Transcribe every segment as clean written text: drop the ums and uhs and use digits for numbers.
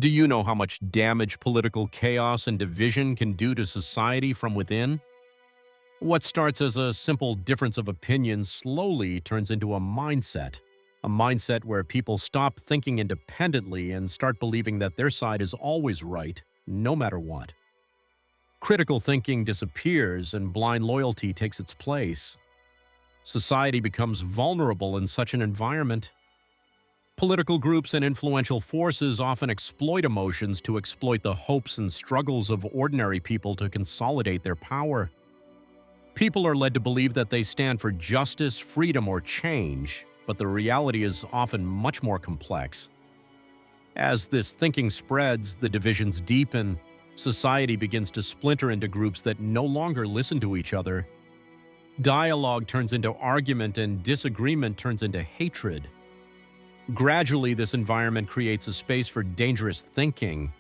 Do you know how much damage political chaos and division can do to society from within? What starts as a simple difference of opinion slowly turns into a mindset where people stop thinking independently and start believing that their side is always right, no matter what. Critical thinking disappears and blind loyalty takes its place. Society becomes vulnerable in such an environment. Political groups and influential forces often exploit emotions to exploit the hopes and struggles of ordinary people to consolidate their power. People are led to believe that they stand for justice, freedom, or change, but the reality is often much more complex. As this thinking spreads, the divisions deepen, society begins to splinter into groups that no longer listen to each other. Dialogue turns into argument and disagreement turns into hatred. Gradually, this environment creates a space for dangerous thinking.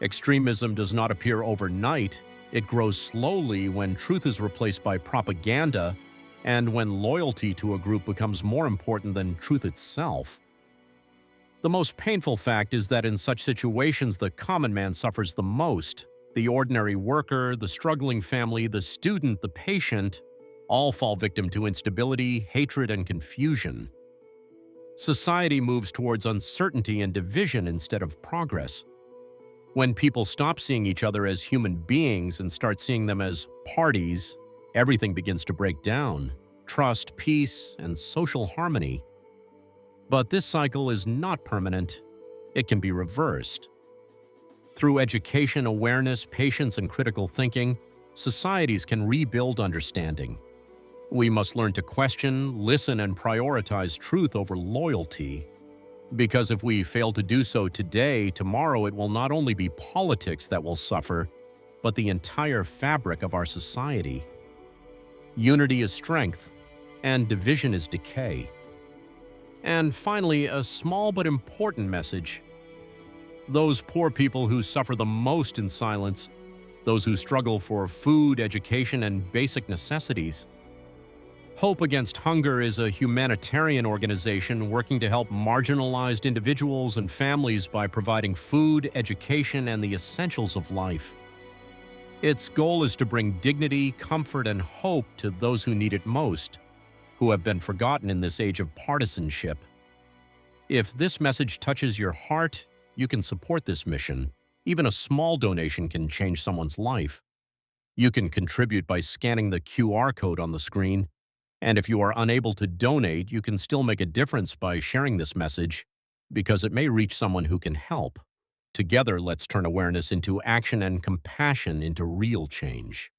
Extremism does not appear overnight. It grows slowly when truth is replaced by propaganda and when loyalty to a group becomes more important than truth itself. The most painful fact is that in such situations, the common man suffers the most. The ordinary worker, the struggling family, the student, the patient, all fall victim to instability, hatred, and confusion. Society moves towards uncertainty and division instead of progress. When people stop seeing each other as human beings and start seeing them as parties, everything begins to break down: trust, peace, and social harmony. But this cycle is not permanent. It can be reversed. Through education, awareness, patience, and critical thinking, societies can rebuild understanding. We must learn to question, listen, and prioritize truth over loyalty. Because if we fail to do so today, tomorrow it will not only be politics that will suffer, but the entire fabric of our society. Unity is strength, and division is decay. And finally, a small but important message. Those poor people who suffer the most in silence, those who struggle for food, education, and basic necessities. Hope Against Hunger is a humanitarian organization working to help marginalized individuals and families by providing food, education, and the essentials of life. Its goal is to bring dignity, comfort, and hope to those who need it most, who have been forgotten in this age of partisanship. If this message touches your heart, you can support this mission. Even a small donation can change someone's life. You can contribute by scanning the QR code on the screen. And if you are unable to donate, you can still make a difference by sharing this message, because it may reach someone who can help. Together, let's turn awareness into action and compassion into real change.